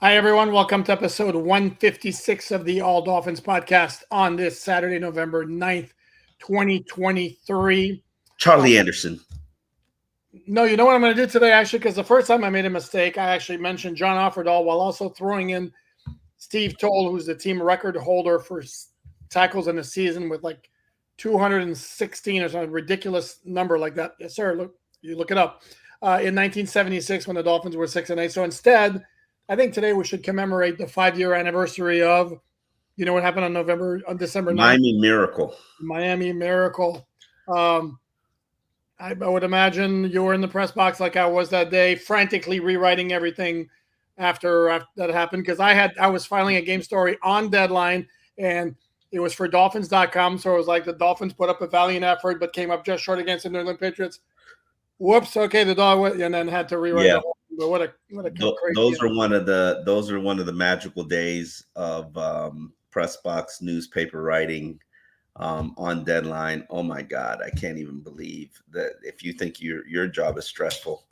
Hi, everyone. Welcome to episode 156 of the All Dolphins podcast on this Saturday, November 9th, 2023. Charlie Anderson. No, you know what I'm going to do today, actually, because the first time I made a mistake, I actually mentioned John Offerdahl while also throwing in Steve Toll, who's the team record holder for tackles in the season with like 216 or some ridiculous number like that. Yes, sir. Look it up. In 1976 when the Dolphins were 6-8. So instead, I think today we should commemorate the 5-year anniversary of, you know what happened on December 9th? Miami Miracle. Miami Miracle. I would imagine you were in the press box like I was that day, frantically rewriting everything after that happened, because I was filing a game story on deadline, and it was for Dolphins.com. So it was like the Dolphins put up a valiant effort, but came up just short against the New England Patriots. Whoops. Okay, the dog went, and then had to rewrite the whole. But what a crazy. Those are one of the magical days of press box newspaper writing on deadline. Oh my God, I can't even believe that. If you think your job is stressful,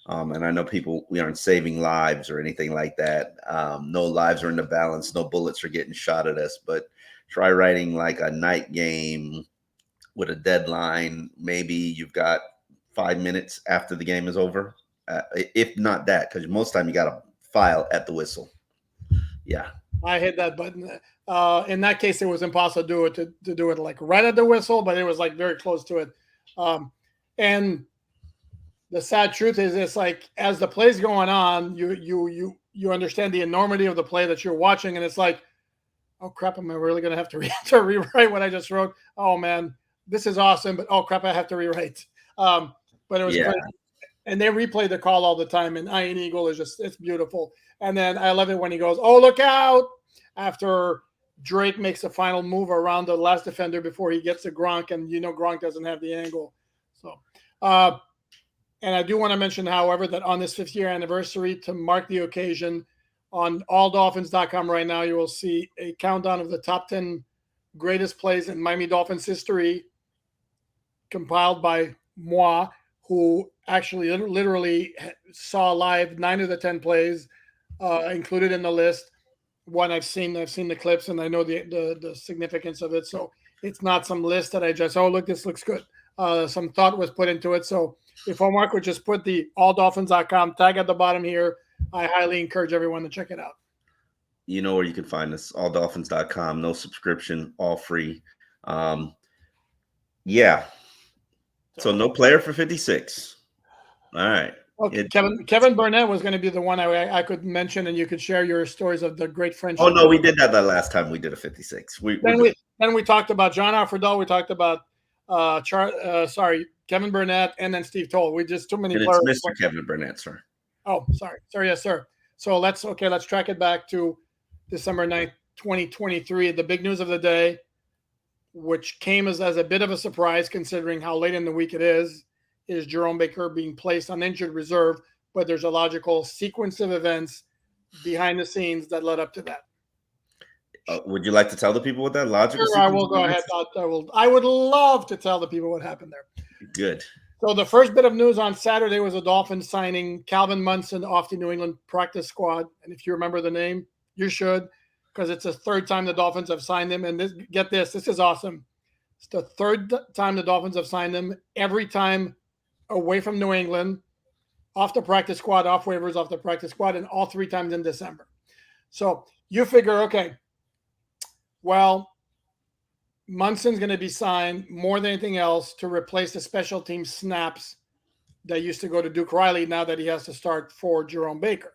and I know we aren't saving lives or anything like that. No lives are in the balance. No bullets are getting shot at us. But try writing like a night game with a deadline. Maybe you've got 5 minutes after the game is over, if not that, because most time you got to file at the whistle. Yeah, I hit that button. In that case, it was impossible to do it like right at the whistle, but it was like very close to it. And the sad truth is, it's like as the play's going on, you understand the enormity of the play that you're watching, and it's like, oh crap, am I really going to have to rewrite what I just wrote? Oh man, this is awesome, but oh crap, I have to rewrite. But it was crazy. And they replay the call all the time, and Iron Eagle is it's beautiful. And then I love it when he goes, oh, look out, after Drake makes a final move around the last defender before he gets to Gronk, and Gronk doesn't have the angle. So, and I do want to mention, however, that on this 5th year anniversary, to mark the occasion, on alldolphins.com right now, you will see a countdown of the top 10 greatest plays in Miami Dolphins history, compiled by moi, who actually literally saw live 9 of the 10 plays included in the list. One I've seen the clips, and I know the significance of it. So it's not some list that I just, oh, look, this looks good. Some thought was put into it. So if Omar would just put the alldolphins.com tag at the bottom here, I highly encourage everyone to check it out. You know where you can find us, alldolphins.com. No subscription, all free. Yeah. So no player for 56. All right. Okay, Kevin Burnett was going to be the one I could mention, and you could share your stories of the great friendship. Oh no, we did that last time we did a 56. Then we talked about John Offerdahl. We talked about Kevin Burnett, and then Steve Toll. We just too many players. It's Mr. Kevin Burnett, sir. Oh, sorry, yes, sir. So let's track it back to December 9th, 2023. The big news of the day, which came as a bit of a surprise considering how late in the week it is Jerome Baker being placed on injured reserve, but there's a logical sequence of events behind the scenes that led up to that. Would you like to tell the people what that logical sequence? I will go ahead. I would love to tell the people what happened there. Good. So the first bit of news on Saturday was the Dolphins signing Calvin Munson off the New England practice squad. And if you remember the name, you should, because it's the third time the Dolphins have signed him. And this is awesome. It's the third time the Dolphins have signed him, every time away from New England, off the practice squad, off waivers, off the practice squad, and all 3 times in December. So you figure, okay, well, Munson's going to be signed more than anything else to replace the special team snaps that used to go to Duke Riley, now that he has to start for Jerome Baker.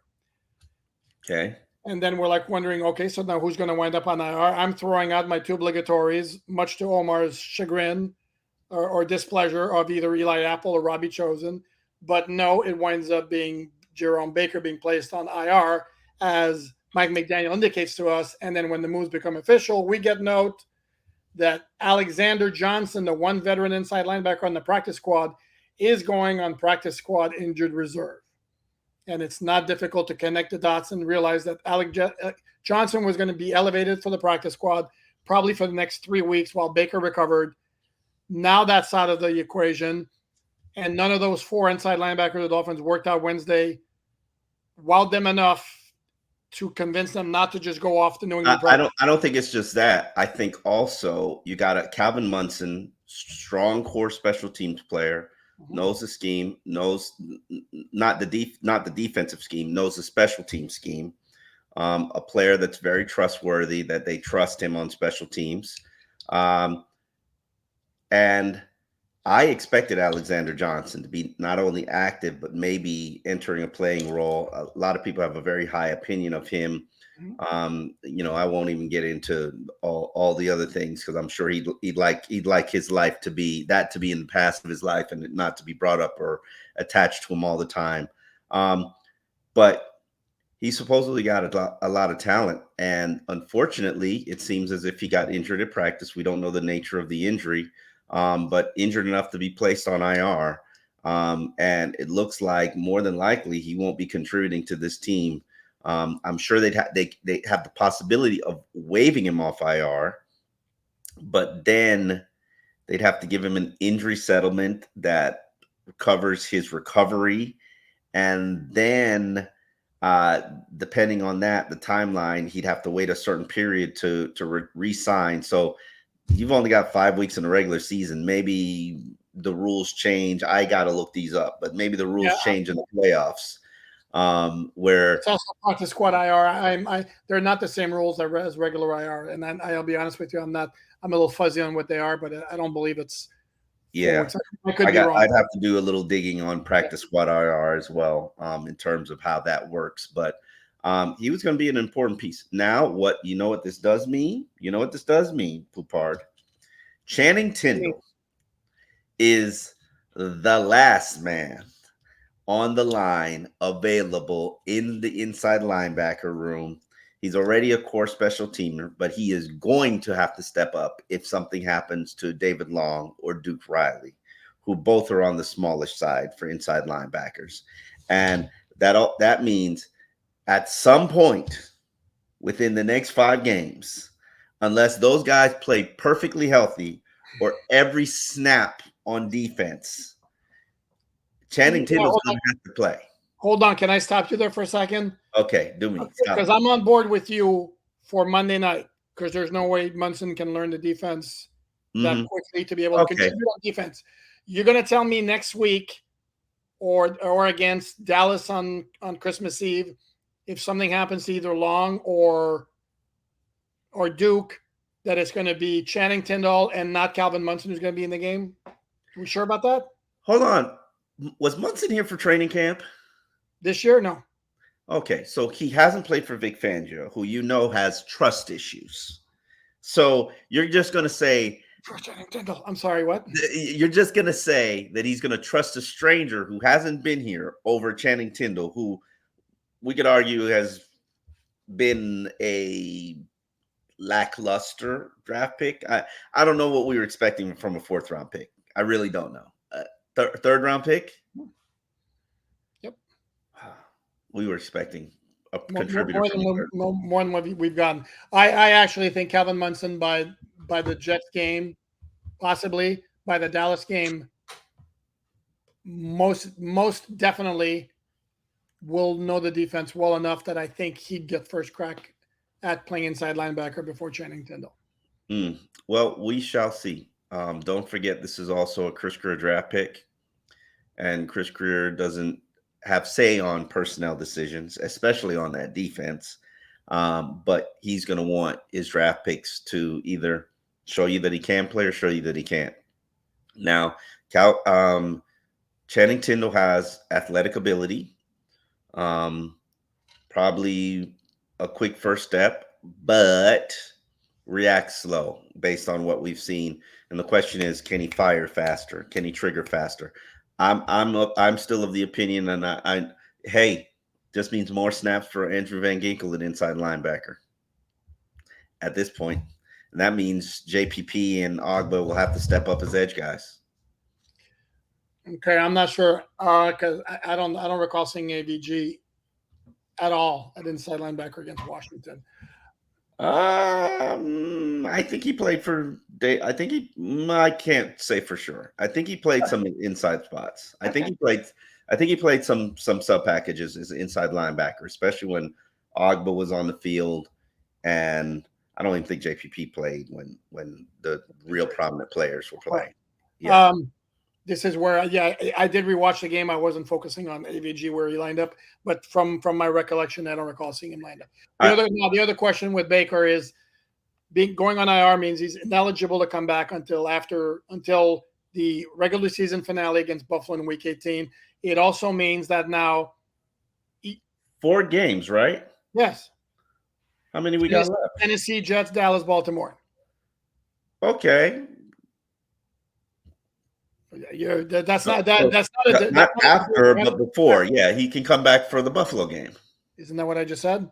Okay. And then we're like wondering, okay, so now who's going to wind up on IR? I'm throwing out my 2 obligatories, much to Omar's chagrin or displeasure of either Eli Apple or Robbie Chosen. But no, it winds up being Jerome Baker being placed on IR, as Mike McDaniel indicates to us. And then when the moves become official, we get note that Alexander Johnson, the one veteran inside linebacker on the practice squad, is going on practice squad injured reserve. And it's not difficult to connect the dots and realize that Johnson was going to be elevated for the practice squad probably for the next 3 weeks while Baker recovered. Now that's out of the equation. And none of those 4 inside linebackers of the Dolphins worked out Wednesday. Wowed them enough to convince them not to just go off the New I, England I Patriots? don't I don't think it's just that. I think also you got a Calvin Munson, strong core special teams player, Mhm. knows the scheme, knows not the defensive scheme, knows the special team scheme. A player that's very trustworthy, that they trust him on special teams. Um, and I expected Alexander Johnson to be not only active, but maybe entering a playing role. A lot of people have a very high opinion of him. Mhm. I won't even get into all the other things because I'm sure he'd like his life to be in the past of his life and not to be brought up or attached to him all the time. But he supposedly got a lot of talent, and unfortunately, it seems as if he got injured at practice. We don't know the nature of the injury, but injured enough to be placed on IR. And it looks like more than likely he won't be contributing to this team. I'm sure they have the possibility of waiving him off IR, but then they'd have to give him an injury settlement that covers his recovery, and then depending on that, the timeline, he'd have to wait a certain period to re-sign. So you've only got 5 weeks in the regular season. Maybe the rules change. I got to look these up, but maybe the Yeah, rules change in the playoffs, where it's also practice squad IR. They're not the same rules as regular IR, and I'll be honest with you, I'm a little fuzzy on what they are, but I don't believe it's 4 weeks. yeah, I could be wrong. I'd have to do a little digging on practice squad IR as well, in terms of how that works. But he was going to be an important piece. Now, what this does mean? You know what this does mean, Poupard? Channing Tindall is the last man on the line available in the inside linebacker room. He's already a core special teamer, but he is going to have to step up if something happens to David Long or Duke Riley, who both are on the smallish side for inside linebackers. And that means at some point within the next 5 games, unless those guys play perfectly healthy or every snap on defense, Channing Yeah, Tindall's going to have to play. hold on. Can I stop you there for a second? Okay, do me. Stop Because me. I'm on board with you for Monday night. Because there's no way Munson can learn the defense that Mhm. quickly to be able to Okay. contribute on defense. You're going to tell me next week or against Dallas on Christmas Eve, if something happens to either Long or Duke, that it's going to be Channing Tindall and not Calvin Munson who's going to be in the game. Are we sure about that? Hold on. Was Munson here for training camp? This year? No. Okay, so he hasn't played for Vic Fangio, who has trust issues. So you're just going to say For Channing Tindall. I'm sorry, what? you're just going to say that he's going to trust a stranger who hasn't been here over Channing Tindall, who we could argue has been a lackluster draft pick. I don't know what we were expecting from a 4th-round pick. I really don't know. Third round pick. Yep. We were expecting a More, contributor from the third. more than what we've gotten. I actually think Calvin Munson by the Jets game, possibly by the Dallas game, most definitely will know the defense well enough that I think he'd get first crack at playing inside linebacker before Channing Tindall. Well, we shall see. Don't forget, this is also a Chris Greer draft pick, and Chris Greer doesn't have say on personnel decisions, especially on that defense. But he's going to want his draft picks to either show you that he can play or show you that he can't. Now, Channing Tindall has athletic ability, probably a quick first step, but reacts slow based on what we've seen. And the question is, can he fire faster? Can he trigger faster? I'm still of the opinion, and hey, just means more snaps for Andrew Van Ginkel at inside linebacker at this point. And that means JPP and Ogba will have to step up as edge guys. Okay, I'm not sure because I don't recall seeing AVG at all at inside linebacker against Washington. I think he played for. I can't say for sure. I think he played some inside spots. I think he played some sub packages as an inside linebacker, especially when Ogba was on the field, and I don't even think JPP played when the real prominent players were playing. Yeah. This is where, I did rewatch the game. I wasn't focusing on AVG where he lined up, but from my recollection, I don't recall seeing him lined up. The other question with Baker is going on IR means he's ineligible to come back until the regular season finale against Buffalo in Week 18. It also means that now 4 games, right? Yes. How many we got left? Tennessee, Jets, Dallas, Baltimore. Okay. That's not after, but before. Yeah, he can come back for the Buffalo game. Isn't that what I just said?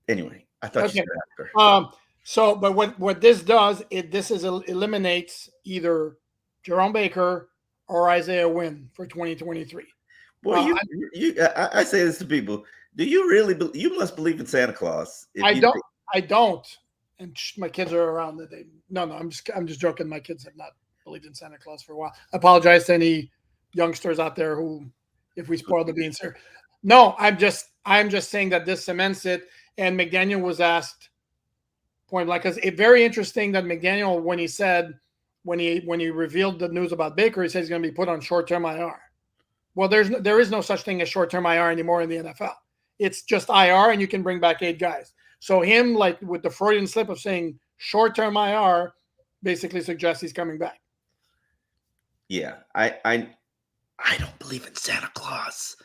Anyway, I thought you said after. So, but what this does, eliminates either Jerome Baker or Isaiah Wynn for 2023. Well, I say this to people. Do you really you must believe in Santa Claus? I don't. And my kids are around that. I'm just joking. My kids have not believed in Santa Claus for a while. I apologize to any youngsters out there who, if we spoil the beans here. No, I'm just saying that this cements it. And McDaniel was asked point blank, because it's very interesting that McDaniel, when he revealed the news about Baker, he said he's going to be put on short-term IR. Well, there is no such thing as short-term IR anymore in the NFL. It's just IR, and you can bring back 8 guys. So him, like with the Freudian slip of saying short-term IR, basically suggests he's coming back. Yeah, I don't believe in Santa Claus,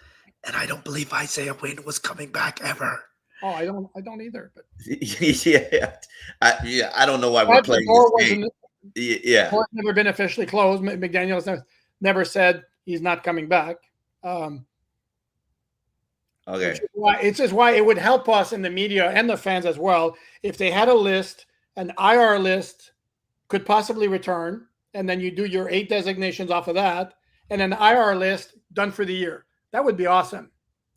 and I don't believe Isaiah Wynn was coming back ever. Oh, I don't either. But I don't know why we're playing this game. The door's never been officially closed. McDaniel's never said he's not coming back. Okay. It's just why it would help us in the media and the fans as well if they had a list, an IR list could possibly return, and then you do your 8 designations off of that, and an IR list done for the year. That would be awesome.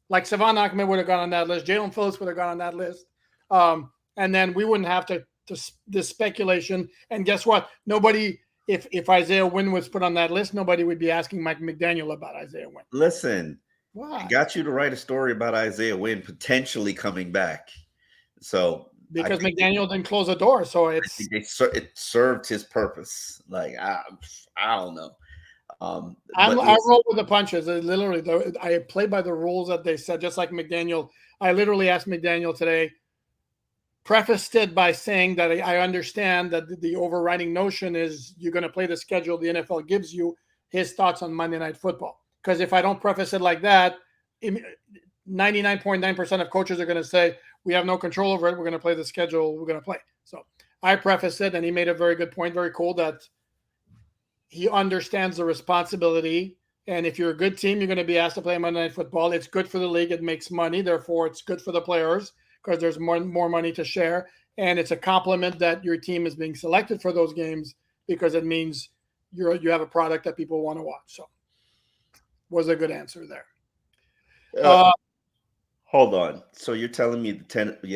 Like Savon Ahmed would have gone on that list. Jalen Phillips would have gone on that list. And then we wouldn't have this speculation. And guess what? Nobody, if Isaiah Wynn was put on that list, nobody would be asking Mike McDaniel about Isaiah Wynn. Listen, I got you to write a story about Isaiah Wynn potentially coming back. So because McDaniel didn't close the door, so it served his purpose. Like I don't know. I roll with the punches. Literally, I play by the rules that they said. Just like McDaniel, I literally asked McDaniel today. Prefaced it by saying that I understand that the overriding notion is you're going to play the schedule the NFL gives you. His thoughts on Monday Night Football. Because if I don't preface it like that, 99.9% of coaches are going to say we have no control over it. We're going to play the schedule. We're going to play. So I prefaced it, and he made a very good point. Very cool that he understands the responsibility. And if you're a good team, you're going to be asked to play Monday Night Football. It's good for the league. It makes money. Therefore, it's good for the players because there's more money to share. And it's a compliment that your team is being selected for those games because it means you have a product that people want to watch. So was a good answer there. Hold on. So you're telling me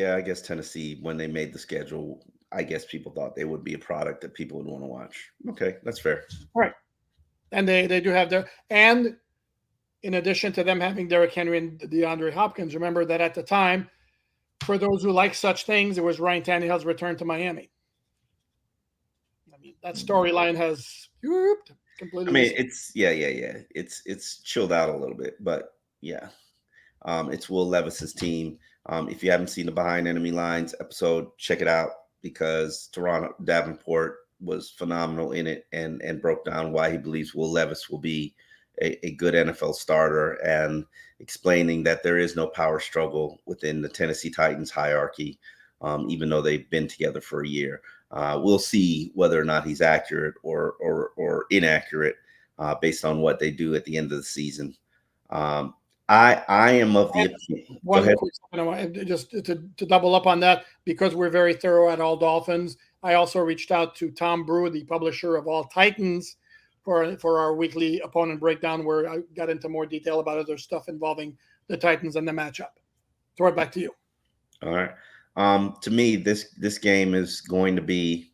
I guess Tennessee, when they made the schedule, I guess people thought they would be a product that people would want to watch. Okay, that's fair. Right. And they do have and in addition to them having Derrick Henry and DeAndre Hopkins, remember that at the time, for those who like such things, it was Ryan Tannehill's return to Miami. I mean, that storyline has completely. I mean, it's It's chilled out a little bit, but yeah. It's Will Levis's team. If you haven't seen the Behind Enemy Lines episode, check it out because Toronto Davenport was phenomenal in it and broke down why he believes Will Levis will be a good NFL starter and explaining that there is no power struggle within the Tennessee Titans hierarchy, even though they've been together for a year. We'll see whether or not he's accurate or inaccurate based on what they do at the end of the season. I am of the opinion. One quick, just to double up on that, because we're very thorough at All Dolphins. I also reached out to Tom Brew, the publisher of All Titans, for our weekly opponent breakdown, where I got into more detail about other stuff involving the Titans and the matchup. Throw it back to you. All right. To me, this game is going to be.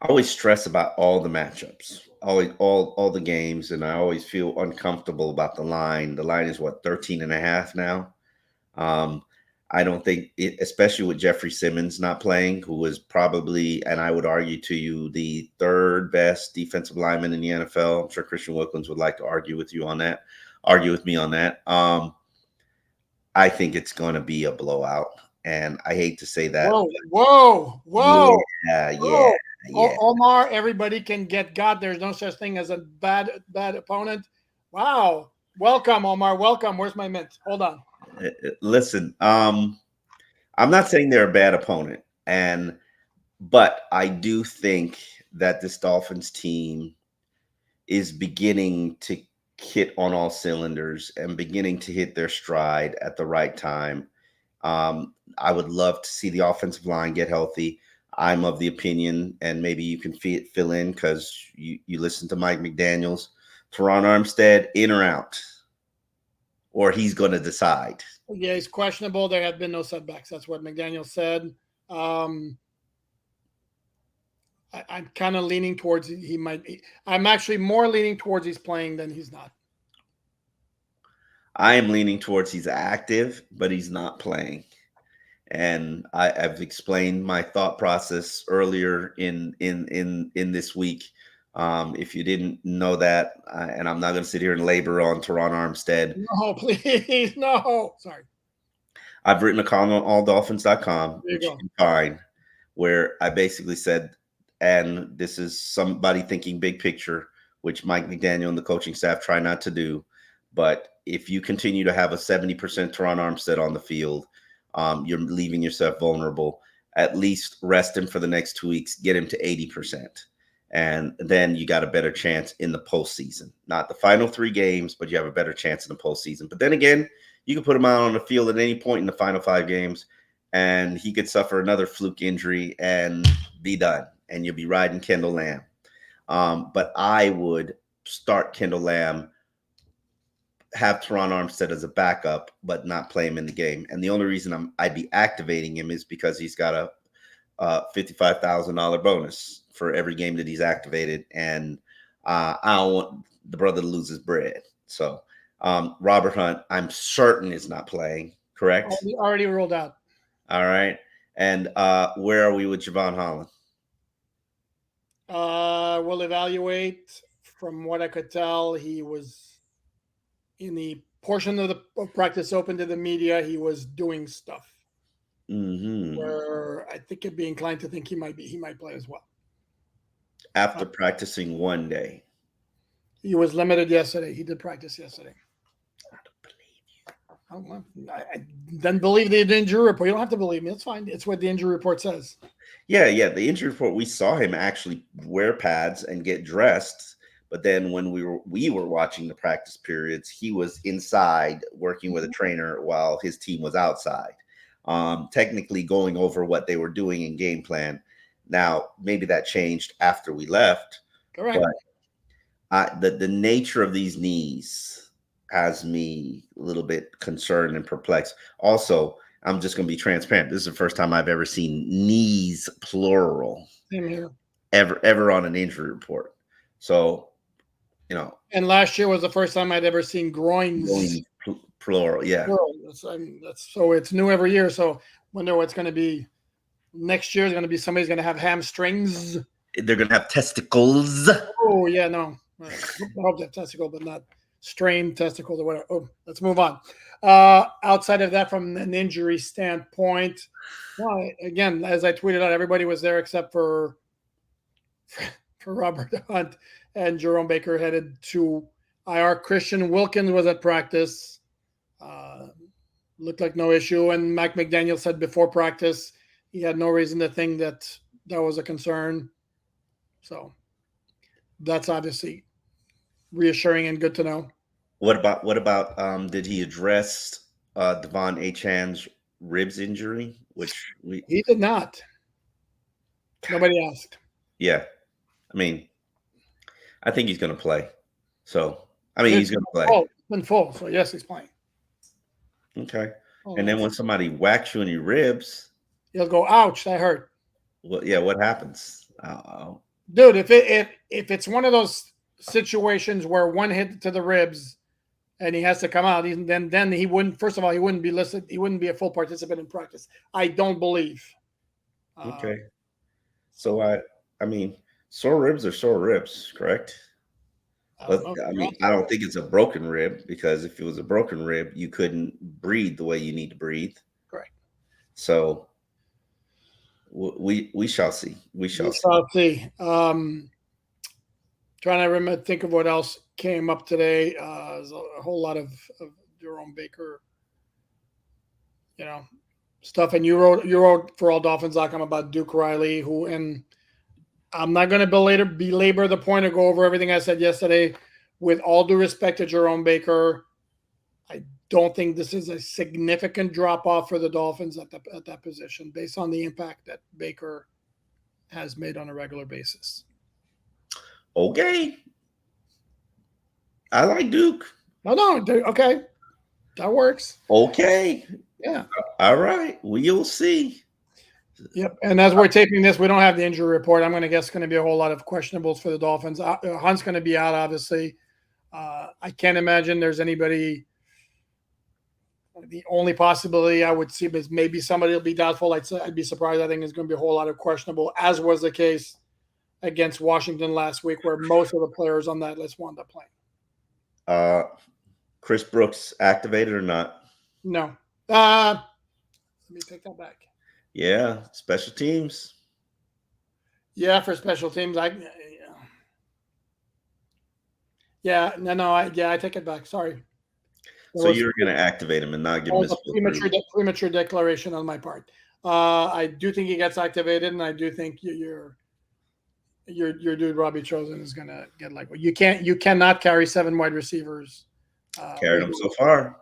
I always stress about all the matchups, all the games, and I always feel uncomfortable about the line. The line is what, 13.5 now. I don't think it, especially with Jeffrey Simmons not playing, who was probably, and I would argue to you, the third best defensive lineman in the NFL. I'm sure Christian Wilkins would like to argue with you on that, argue with me on that. I think it's going to be a blowout, and I hate to say that. Whoa, whoa, whoa, Yeah, yeah, whoa. yeah. Omar, everybody can get got. There's no such thing as a bad opponent. Wow. Welcome, Omar. Welcome. Where's my mint? Hold on. Listen, I'm not saying they're a bad opponent, but I do think that this Dolphins team is beginning to hit on all cylinders and beginning to hit their stride at the right time. I would love to see the offensive line get healthy. I'm of the opinion, and maybe you can fill in because you listen to Mike McDaniels, Teron Armstead, in or out, or he's going to decide. Yeah, he's questionable. There have been no setbacks. That's what McDaniel said. I'm kind of leaning towards he might be. I'm actually more leaning towards he's playing than he's not. I am leaning towards he's active, but he's not playing. And I've explained my thought process earlier in this week. If you didn't know that, and I'm not going to sit here and labor on Teron Armstead. No, please, no. Sorry. I've written a column on alldolphins.com, which go. you can find, where I basically said, and this is somebody thinking big picture, which Mike McDaniel and the coaching staff try not to do. But if you continue to have a 70% Teron Armstead on the field, you're leaving yourself vulnerable. At least rest him for the next 2 weeks, get him to 80%. And then you got a better chance in the postseason. Not the final 3 games, but you have a better chance in the postseason. But then again, you can put him out on the field at any point in the final 5 games, and he could suffer another fluke injury and be done. And you'll be riding Kendall Lamb. But I would start Kendall Lamb, have Teron Armstead as a backup, but not play him in the game. And the only reason I'd be activating him is because he's got a $55,000 bonus for every game that he's activated. And I don't want the brother to lose his bread. So Robert Hunt, I'm certain is not playing, correct? Already ruled out. All right. And where are we with Javon Holland? We'll evaluate. From what I could tell, he was in the portion of the practice open to the media. He was doing stuff where I think it'd be inclined to think he might play as well. After practicing one day, he was limited yesterday. He did practice yesterday. I don't believe you. I didn't believe the injury report. You don't have to believe me. It's fine. It's what the injury report says. Yeah. The injury report, we saw him actually wear pads and get dressed. But then when we were watching the practice periods, he was inside working with a trainer while his team was outside, technically going over what they were doing in game plan. Now, maybe that changed after we left. Correct. But the nature of these knees has me a little bit concerned and perplexed. Also, I'm just going to be transparent. This is the first time I've ever seen knees, plural, Same here. ever on an injury report. So, and last year was the first time I'd ever seen groins. Plural, yeah. Plural. So it's new every year. So wonder what's going to be next year. Is going to be somebody's going to have hamstrings. They're going to have testicles. Oh yeah, no. I hope they have testicles, but not strained testicles or whatever. Oh, let's move on. Outside of that, from an injury standpoint, well, again, as I tweeted out, everybody was there except for Robert Hunt and Jerome Baker headed to IR. Christian Wilkins was at practice. Looked like no issue. And Mike McDaniel said before practice he had no reason to think that was a concern. So that's obviously reassuring and good to know. What about did he address Devon Achane's ribs injury? He did not. Nobody asked. Yeah. I mean, I think he's going to play. So, he's going to play. Oh, it's been full. So, yes, he's playing. Okay. And then when somebody whacks you in your ribs, he'll go, ouch, that hurt. Well, yeah, what happens? Dude, if it's one of those situations where one hit to the ribs and he has to come out. Then he wouldn't. First of all, he wouldn't be listed. He wouldn't be a full participant in practice. I don't believe. Okay. So I mean, sore ribs are sore ribs, correct? But I mean, I don't think it's a broken rib, because if it was a broken rib, you couldn't breathe the way you need to breathe. Correct. So we shall see. We shall see. Trying to remember, think of what else came up today. There's a whole lot of Jerome Baker, stuff. And you wrote for AllDolphins.com about Duke Riley, who, and I'm not going to belabor the point or go over everything I said yesterday. With all due respect to Jerome Baker, I don't think this is a significant drop off for the Dolphins at that position, based on the impact that Baker has made on a regular basis. Okay. I like Duke. No, okay. That works. Okay. Yeah. All right. We'll see. Yep. And as we're taping this, we don't have the injury report. I'm going to guess it's going to be a whole lot of questionables for the Dolphins. Hunt's going to be out, obviously. I can't imagine there's anybody. The only possibility I would see is maybe somebody will be doubtful. I'd be surprised. I think there's going to be a whole lot of questionable, as was the case against Washington last week, where most of the players on that list wound up playing. Chris Brooks activated or not? No. Let me take that back. Yeah, special teams. Yeah, for special teams, I take it back. Sorry. So you're going to activate him and not give him a premature declaration on my part. I do think he gets activated, and I do think your dude Robbie Chosen is going to get you cannot carry 7 wide receivers. Carried them so far.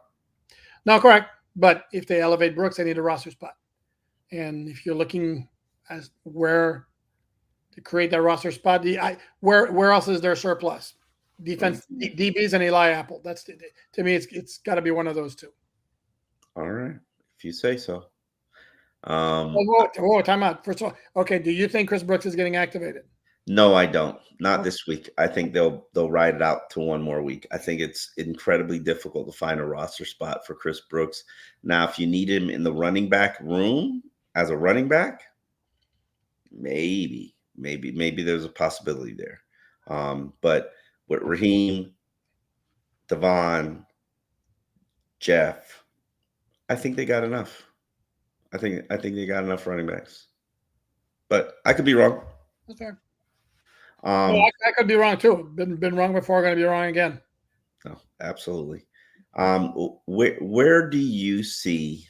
No, correct. But if they elevate Brooks, they need a roster spot. And if you're looking as where to create that roster spot, where else is there surplus? Defense, DBs, and Eli Apple. That's to me, it's got to be one of those two. All right, if you say so. Time out. First of all, okay. Do you think Chris Brooks is getting activated? No, I don't. Not this week. I think they'll ride it out to one more week. I think it's incredibly difficult to find a roster spot for Chris Brooks. Now, if you need him in the running back room as a running back, maybe there's a possibility there. But with Raheem, Devon, Jeff, I think they got enough. I think they got enough running backs. But I could be wrong. That's fair. I could be wrong too. Been wrong before. Going to be wrong again. No, absolutely. Where do you see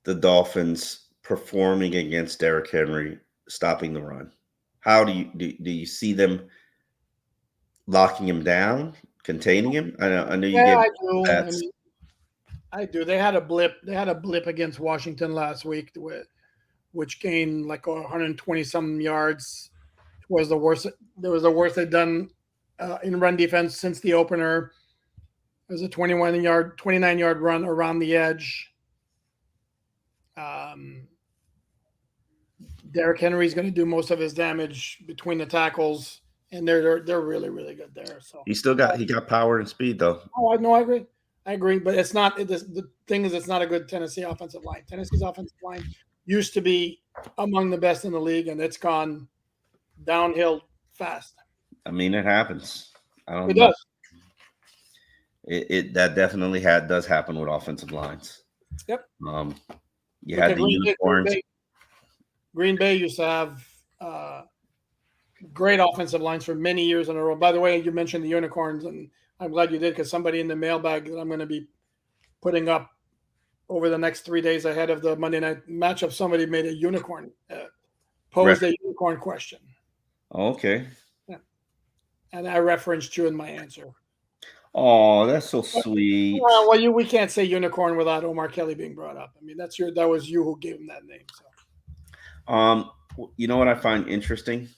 the Dolphins performing against Derrick Henry, stopping the run? How do you see them locking him down, containing him? I know you gave stats. I do. They had a blip. Against Washington last week, which gained like 120 some yards. Was the worst. There was the worst they'd done in run defense since the opener. It was a 29-yard run around the edge. Derrick Henry's going to do most of his damage between the tackles, and they're really, really good there. So he got power and speed though. Oh, no, I agree, but it's not. The thing is, it's not a good Tennessee offensive line. Tennessee's offensive line used to be among the best in the league, and it's gone downhill fast. I mean, it happens. It does. That definitely does happen with offensive lines. Yep. You had the unicorns. Green Bay used to have great offensive lines for many years in a row. By the way, you mentioned the unicorns, and I'm glad you did, because somebody in the mailbag that I'm going to be putting up over the next 3 days ahead of the Monday night matchup, somebody made a unicorn, posed a unicorn question. Okay. Yeah. And I referenced you in my answer. Oh, that's so sweet. Well, we can't say unicorn without Omar Kelly being brought up. I mean, that was you who gave him that name. So. You know what I find interesting?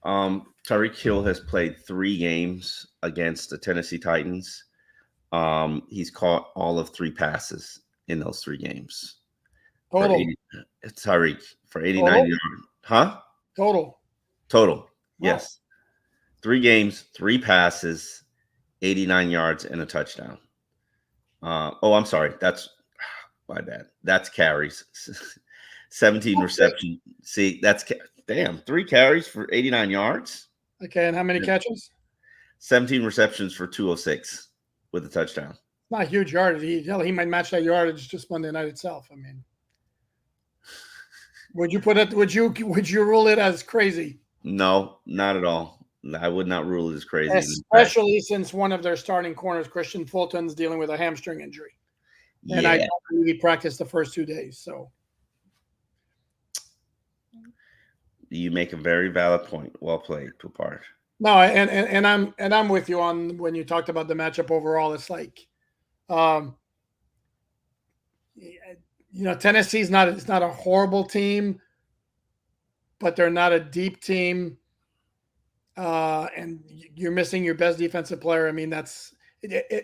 Tyreek Hill has played 3 games against the Tennessee Titans. He's caught all of 3 passes in those 3 games. Total. Tyreek for 89 yards. Huh? Total. Yes. 3 games, 3 passes, 89 yards and a touchdown. I'm sorry. That's my bad. That's carries. 17 reception. See, damn, 3 carries for 89 yards. Okay, and how many catches? 17 receptions for 206 with a touchdown. Not huge yardage. He might match that yardage just Monday night itself. I mean, would you rule it as crazy? No, not at all. I would not rule it as crazy. Especially since one of their starting corners, Christian Fulton's dealing with a hamstring injury. Yeah. And I don't really practiced the first 2 days. So you make a very valid point. Well played, Poupard. no, and I'm with you on when you talked about the matchup overall. It's like, Tennessee's it's not a horrible team, but they're not a deep team. And you're missing your best defensive player. I mean, that's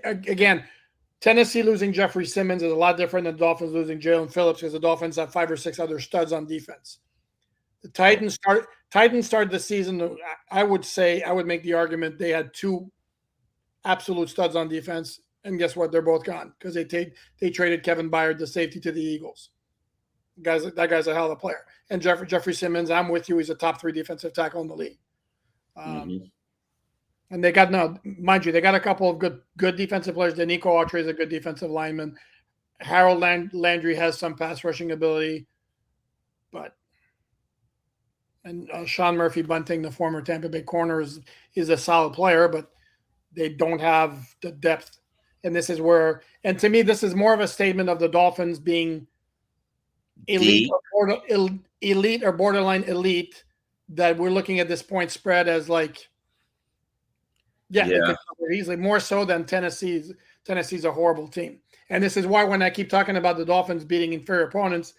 again, Tennessee losing Jeffrey Simmons is a lot different than the Dolphins losing Jalen Phillips because the Dolphins have 5 or 6 other studs on defense. The Titans started the season. I would make the argument they had 2 absolute studs on defense, and guess what? They're both gone because they traded Kevin Byard, the safety, to the Eagles. That guy's a hell of a player. And Jeffrey Simmons, I'm with you. He's a top 3 defensive tackle in the league. And they got mind you, they got a couple of good defensive players. Danico Autry is a good defensive lineman. Harold Landry has some pass rushing ability, and Sean Murphy Bunting, the former Tampa Bay corner, is a solid player, but they don't have the depth. And this is where, and to me, this is more of a statement of the Dolphins being elite or borderline elite, that we're looking at this point spread as like, they could cover easily, more so than Tennessee's a horrible team. And this is why when I keep talking about the Dolphins beating inferior opponents,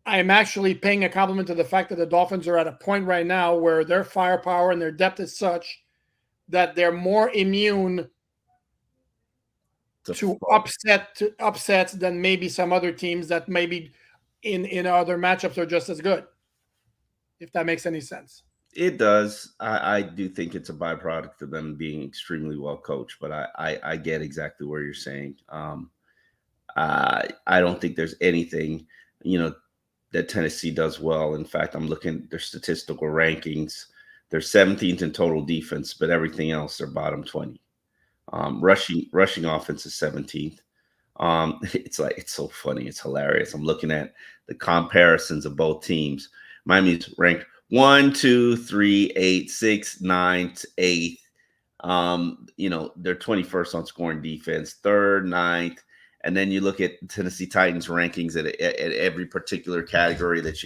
I'm actually paying a compliment to the fact that the Dolphins are at a point right now where their firepower and their depth is such that they're more immune to upsets than maybe some other teams that maybe in other matchups are just as good, if that makes any sense. It does. I do think it's a byproduct of them being extremely well coached, but I get exactly where you're saying. I don't think there's anything, that Tennessee does well. In fact, I'm looking at their statistical rankings. They're 17th in total defense, but everything else they're bottom 20. Rushing offense is 17th. It's so funny. It's hilarious. I'm looking at the comparisons of both teams. Miami's ranked 1, 2, 3, 8, 6, 9, 8th. They're 21st on scoring defense, 3rd, 9th. And then you look at Tennessee Titans rankings at every particular category that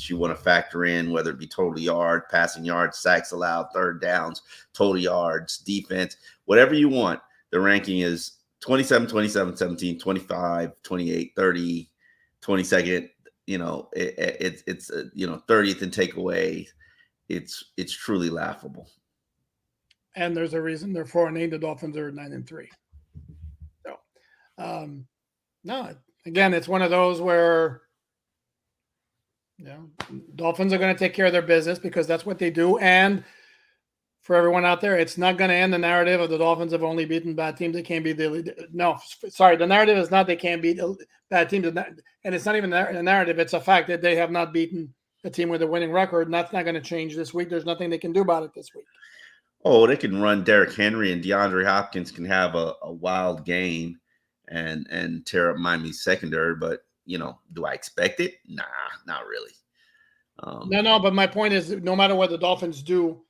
you want to factor in, whether it be total yard, passing yards, sacks allowed, third downs, total yards, defense, whatever you want. The ranking is 27, 27, 17, 25, 28, 30, 22nd. It's 30th in takeaway. It's truly laughable. And there's a reason they're 4-8. The Dolphins are 9-3. So, no, again, it's one of those where Dolphins are going to take care of their business because that's what they do. And for everyone out there, it's not going to end the narrative of the Dolphins have only beaten bad teams. They can't beat the narrative is not they can't beat bad teams, and it's not even a narrative. It's a fact that they have not beaten a team with a winning record, and that's not going to change this week. There's nothing they can do about it this week. Oh, they can run Derrick Henry, and DeAndre Hopkins can have a wild game and tear up Miami's secondary. But, do I expect it? Nah, not really. No, but my point is no matter what the Dolphins do,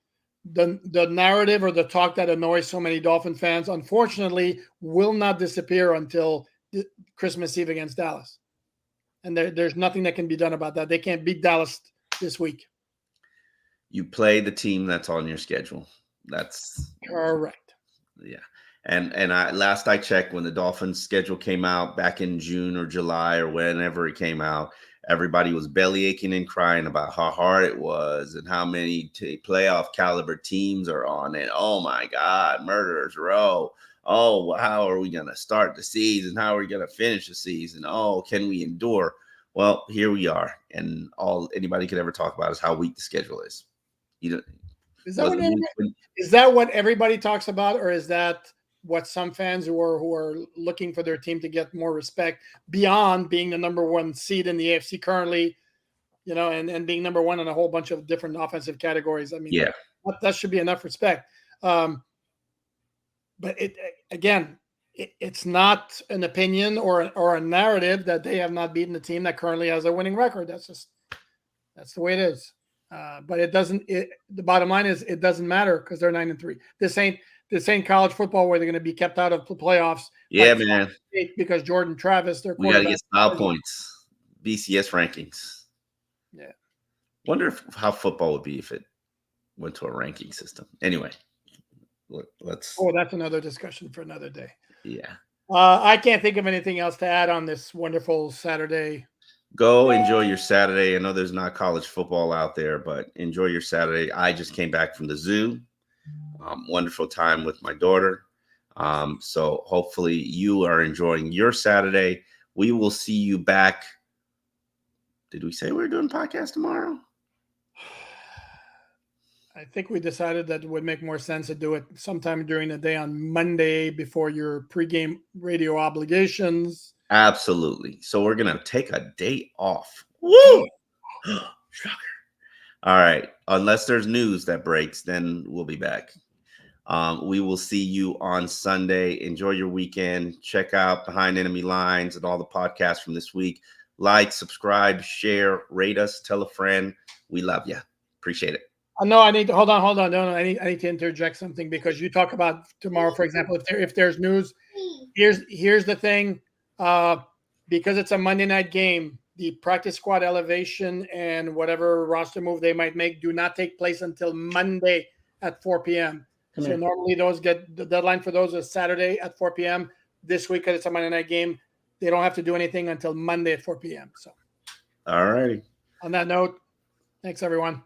the narrative or the talk that annoys so many Dolphin fans, unfortunately, will not disappear until Christmas Eve against Dallas. And there's nothing that can be done about that. They can't beat Dallas this week. You play the team that's on your schedule. That's correct. Yeah. And last I checked, when the Dolphins schedule came out back in June or July or whenever it came out, everybody was belly aching and crying about how hard it was and how many playoff caliber teams are on it. Oh my God, murderers row. Oh, how are we going to start the season? How are we going to finish the season? Oh, can we endure? Well, here we are. And all anybody could ever talk about is how weak the schedule is. Is that Was what the week is that what everybody talks about, or is that what some fans who are looking for their team to get more respect beyond being the number one seed in the AFC currently, and being number one in a whole bunch of different offensive categories? I mean, yeah. that should be enough respect. But it's not an opinion or a narrative that they have not beaten the team that currently has a winning record. That's the way it is. But it doesn't. The bottom line is it doesn't matter because they're 9-3. This ain't college football where they're going to be kept out of the playoffs. Yeah, man. Because Jordan Travis, their We got to quarterback, get style points, BCS rankings. Yeah. Wonder how football would be if it went to a ranking system. Anyway, let's. Oh, that's another discussion for another day. Yeah. I can't think of anything else to add on this wonderful Saturday. Go enjoy your Saturday. I know there's not college football out there, but enjoy your Saturday. I just came back from the zoo. Wonderful time with my daughter. So hopefully you are enjoying your Saturday. We will see you back. Did we say we were doing podcast tomorrow? I think we decided that it would make more sense to do it sometime during the day on Monday before your pregame radio obligations. Absolutely. So we're going to take a day off. Woo! Shocker. All right. Unless there's news that breaks, then we'll be back. We will see you on Sunday. Enjoy your weekend. Check out Behind Enemy Lines and all the podcasts from this week. Like, subscribe, share, rate us, tell a friend. We love you. Appreciate it. No, I need to hold on. No, I need to interject something because you talk about tomorrow, for example, if there's news. Here's the thing, because it's a Monday night game, the practice squad elevation and whatever roster move they might make do not take place until Monday at 4 p.m. So normally those get the deadline for those is Saturday at 4 p.m. This week, because it's a Monday night game, they don't have to do anything until Monday at 4 p.m. So, all righty. On that note, thanks everyone.